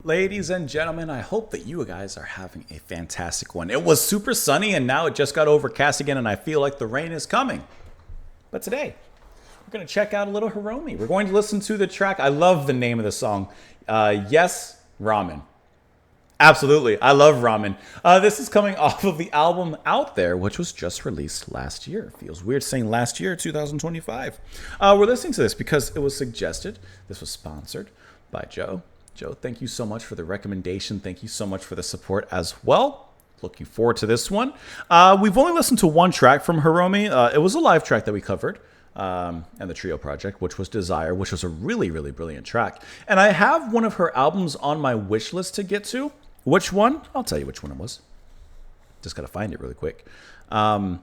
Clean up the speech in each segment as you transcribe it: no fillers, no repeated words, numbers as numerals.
Ladies and gentlemen, I hope that you guys are having a fantastic one. It was super sunny and now it just got overcast again and I feel like the rain is coming. But today, we're going to check out a little Hiromi. We're going to listen to the track. I love the name of the song. Yes, Ramen. Absolutely. I love Ramen. This is coming off of the album Out There, which was just released last year. Feels weird saying last year, 2025. We're listening to this because it was suggested. This was sponsored by Joe. Joe, thank you so much for the recommendation. Thank you so much for the support as well. Looking forward to this one. We've only listened to one track from Hiromi. It was a live track that we covered and the trio project, which was Desire, which was a really, really brilliant track. And I have one of her albums on my wish list to get to. Which one? I'll tell you which one it was. Just got to find it really quick. But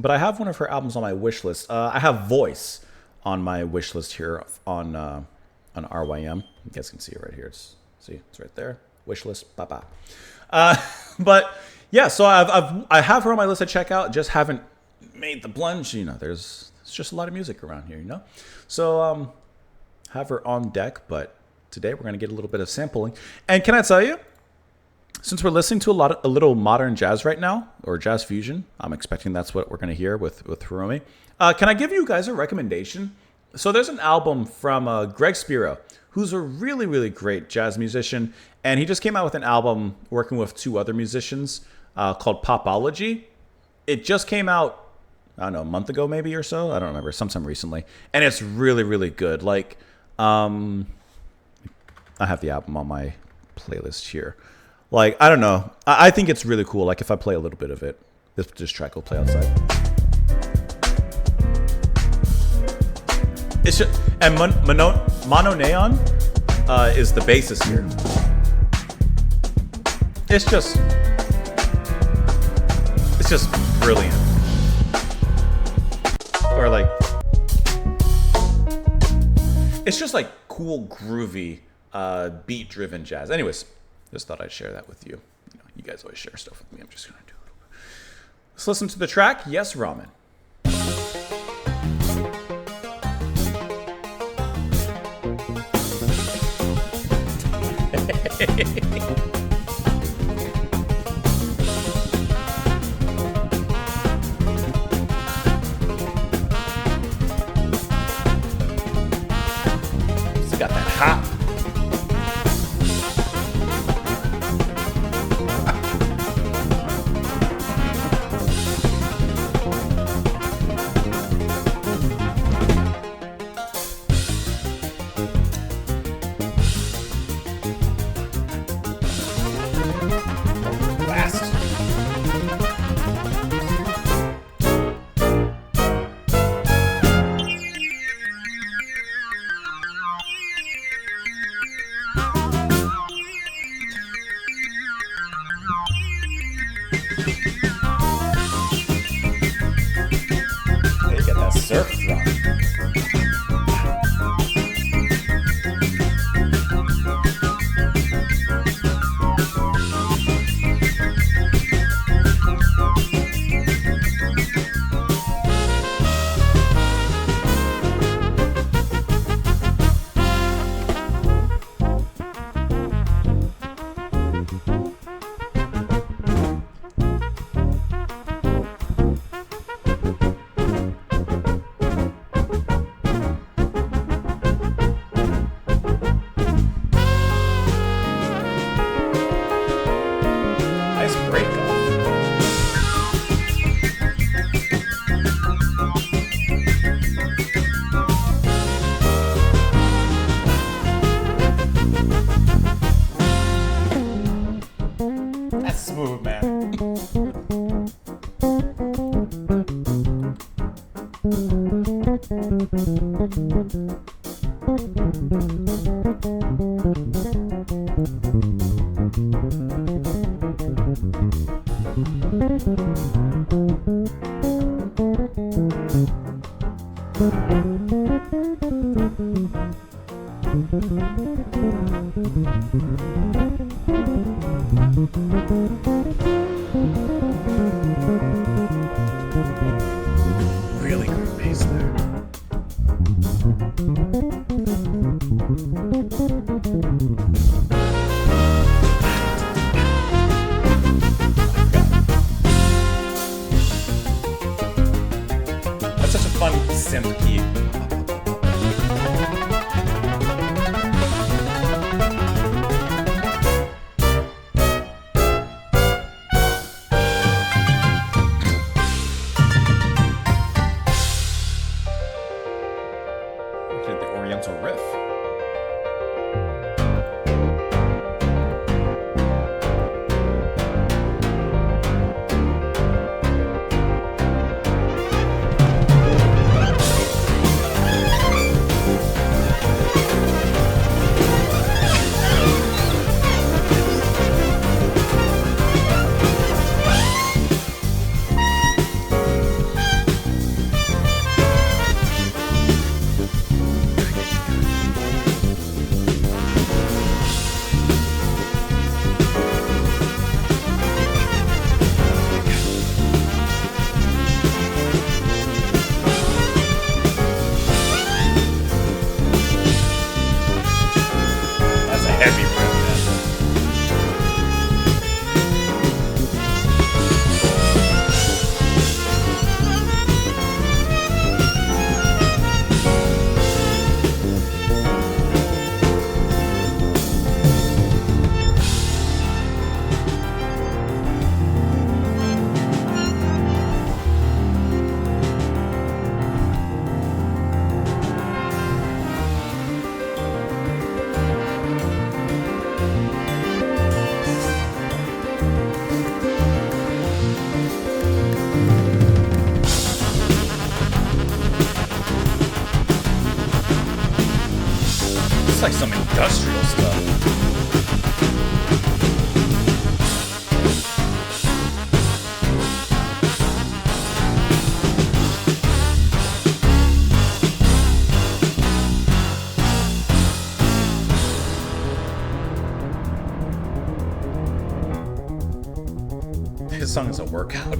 I have one of her albums on my wish list. I have Voice on my wish list here on RYM. You guys can see it right here. It's right there. Wish list. Bye. But yeah, so I have her on my list to check out. Just haven't made the plunge. You know, there's just a lot of music around here. You know, so have her on deck. But today we're gonna get a little bit of sampling. And can I tell you, since we're listening to a little modern jazz right now, or jazz fusion, I'm expecting that's what we're gonna hear with Hiromi. Can I give you guys a recommendation? So there's an album from Greg Spiro, who's a really, really great jazz musician. And he just came out with an album working with two other musicians called Popology. It just came out, I don't know, a month ago maybe or so. I don't remember, sometime recently. And it's really, really good. Like, I have the album on my playlist here. Like, I don't know. I think it's really cool. Like, if I play a little bit of it, this track will play outside. It's just, and Mono Neon is the bassist here. It's just brilliant. Or like, it's just like cool, groovy, beat-driven jazz. Anyways, just thought I'd share that with you. You know, you guys always share stuff with me. I'm just gonna do a little bit. Let's listen to the track. Yes, Ramen. It's got that hop. Surf drum. Smooth, man. Really great bass there. This song is a workout.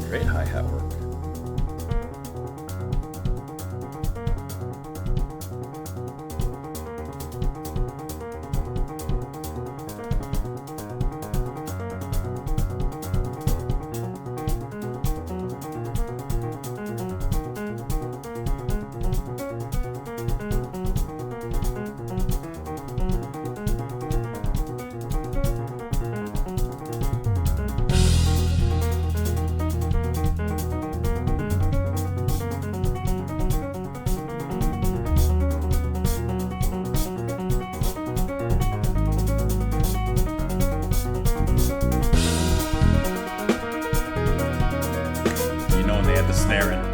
Great hi-hat work. The snare in.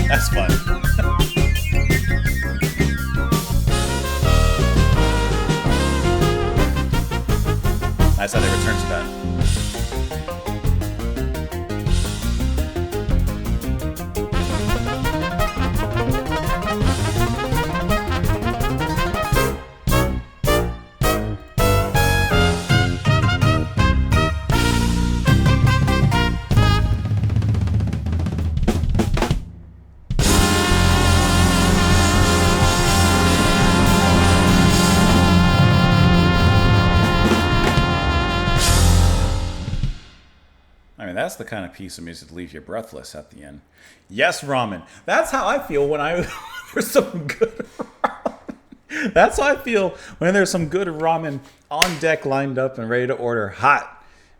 That's fun. Nice how they return to that. I mean, that's the kind of piece of music to leave you breathless at the end. Yes, ramen. That's how I feel when there's some good ramen. That's how I feel when there's some good ramen on deck, lined up and ready to order, hot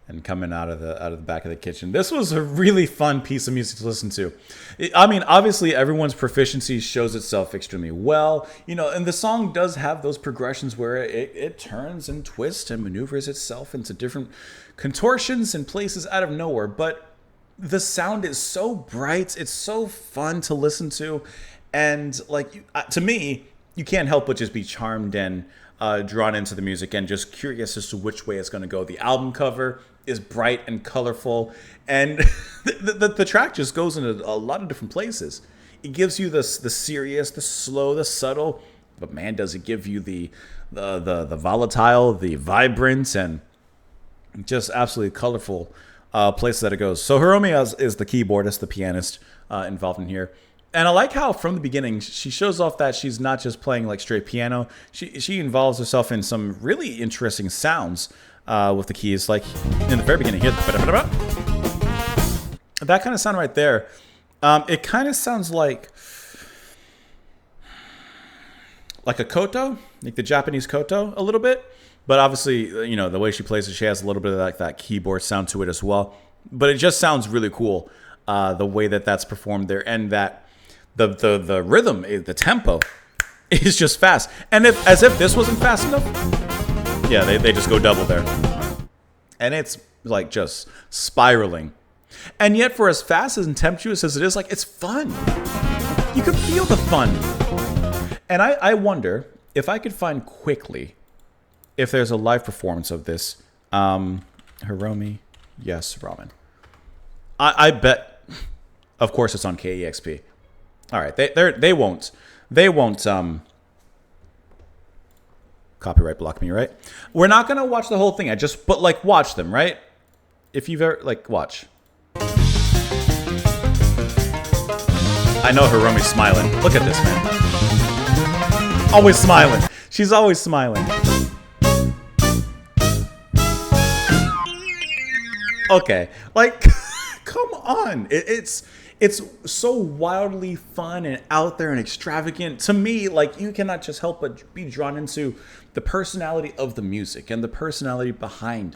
and coming out of the back of the kitchen. This was a really fun piece of music to listen to. I mean, obviously everyone's proficiency shows itself extremely well, you know, and the song does have those progressions where it turns and twists and maneuvers itself into different contortions and places out of nowhere. But the sound is so bright, it's so fun to listen to, and like to me, you can't help but just be charmed and drawn into the music and just curious as to which way it's going to go. The album cover is bright and colorful, and the track just goes into a lot of different places. It gives you the serious, the slow, the subtle, but man, does it give you the volatile, the vibrant, and just absolutely colorful places that it goes. So Hiromi is the keyboardist, the pianist involved in here. And I like how from the beginning she shows off that she's not just playing like straight piano. She involves herself in some really interesting sounds with the keys. Like in the very beginning here, that kind of sound right there. It kind of sounds like a koto, like the Japanese koto a little bit. But obviously, you know, the way she plays it, she has a little bit of like that keyboard sound to it as well. But it just sounds really cool the way that's performed there, and that the rhythm, the tempo is just fast. And as if this wasn't fast enough, yeah, they just go double there. And it's like just spiraling And yet, for as fast and tempestuous as it is, like, it's fun. You can feel the fun. And I wonder if I could find quickly if there's a live performance of this. Hiromi, yes, Ramen. I bet, of course, it's on KEXP. All right, they won't copyright block me, right? We're not gonna watch the whole thing. But like watch them, right? If you've ever watch. I know Hiromi's smiling. Look at this, man. Always smiling. She's always smiling. Okay, like, come on. It's so wildly fun and out there and extravagant. To me, like, you cannot just help but be drawn into the personality of the music and the personality behind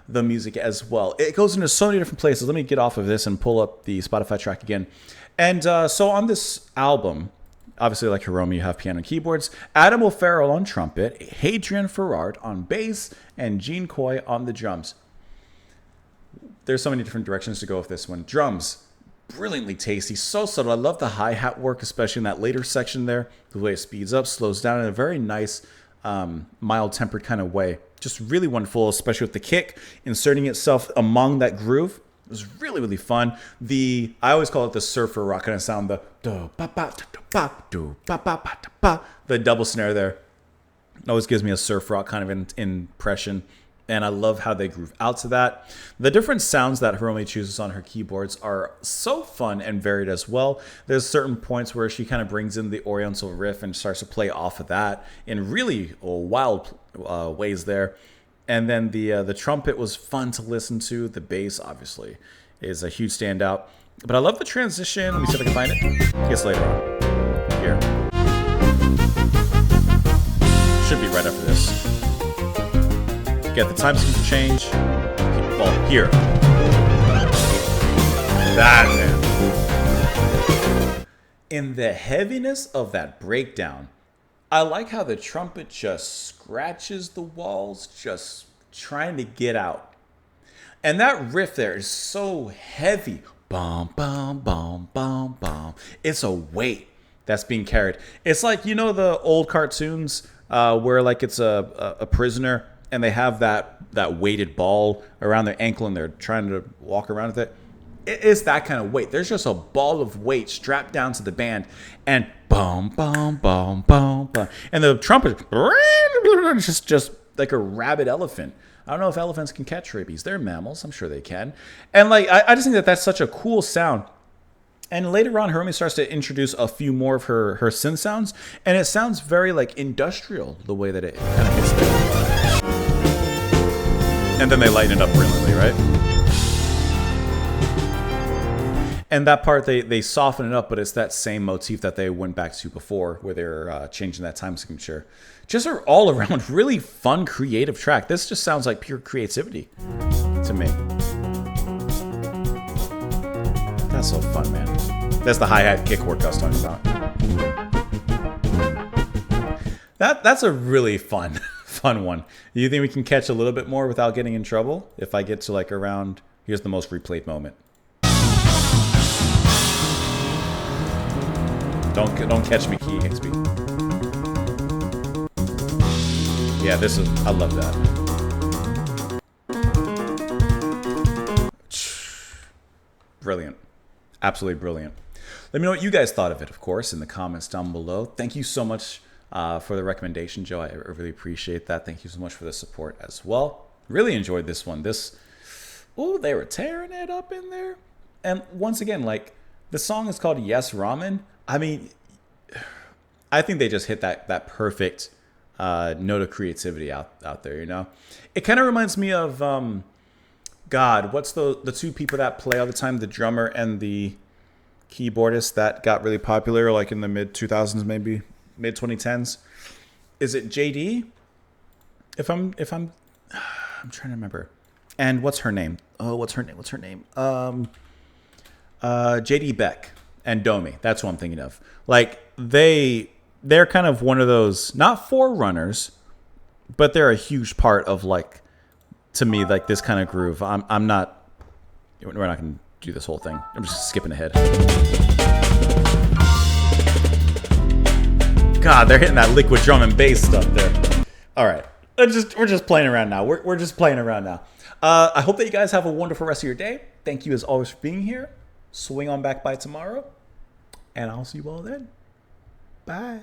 the music as well. It goes into so many different places. Let me get off of this and pull up the Spotify track again. And so on this album, obviously, like Hiromi, you have piano and keyboards, Adam O'Farrell on trumpet, Hadrian Farrard on bass, and Gene Coy on the drums. There's so many different directions to go with this one. Drums, brilliantly tasty, so subtle. I love the hi-hat work, especially in that later section there. The way it speeds up, slows down in a very nice, mild-tempered kind of way. Just really wonderful, especially with the kick inserting itself among that groove. It was really, really fun. I always call it the surfer rock kind of sound. The double snare there always gives me a surf rock kind of impression. And I love how they groove out to that. The different sounds that Hiromi chooses on her keyboards are so fun and varied as well. There's certain points where she kind of brings in the Oriental riff and starts to play off of that in really wild ways there. And then the trumpet was fun to listen to. The bass, obviously, is a huge standout. But I love the transition. Let me see if I can find it. I guess later on. Here. Should be right after this. Get the time scheme to change. Well, here. That, man. In the heaviness of that breakdown, I like how the trumpet just scratches the walls, just trying to get out. And that riff there is so heavy. Bum, bum, bum, bum, bum. It's a weight that's being carried. It's like, you know, the old cartoons where like it's a prisoner and they have that weighted ball around their ankle and they're trying to walk around with it. It's that kind of weight. There's just a ball of weight strapped down to the band and bum, bum, bum, bum, bum. And the trumpet is just like a rabid elephant. I don't know if elephants can catch rabies. They're mammals. I'm sure they can. And like, I just think that that's such a cool sound. And later on, Hiromi starts to introduce a few more of her synth sounds. And it sounds very like industrial, the way that it kind of hits there. And then they lighten it up brilliantly, right? And that part, they soften it up, but it's that same motif that they went back to before, where they're changing that time signature. Just an all-around really fun, creative track. This just sounds like pure creativity to me. That's so fun, man. That's the hi-hat kick work I was talking about. That's a really fun one. Do you think we can catch a little bit more without getting in trouble? If I get to like around, here's the most replayed moment. Don't catch me, key XP. Yeah, I love that. Brilliant. Absolutely brilliant. Let me know what you guys thought of it, of course, in the comments down below. Thank you so much for the recommendation, Joe. I really appreciate that. Thank you so much for the support as well. Really enjoyed this one. They were tearing it up in there. And once again, like, the song is called Yes Ramen. I mean, I think they just hit that perfect note of creativity out there, you know? It kind of reminds me of, what's the two people that play all the time, the drummer and the keyboardist that got really popular like in the mid-2000s, maybe mid-2010s? Is it JD? If I'm trying to remember. And what's her name? What's her name? JD Beck and Domi. That's who I'm thinking of. Like, they're kind of one of those, not forerunners, but they're a huge part of, like, to me, like, this kind of groove. We're not going to do this whole thing. I'm just skipping ahead. God, they're hitting that liquid drum and bass stuff there. All right. We're just playing around now. We're just playing around now. I hope that you guys have a wonderful rest of your day. Thank you as always for being here. Swing on back by tomorrow. And I'll see you all then. Bye.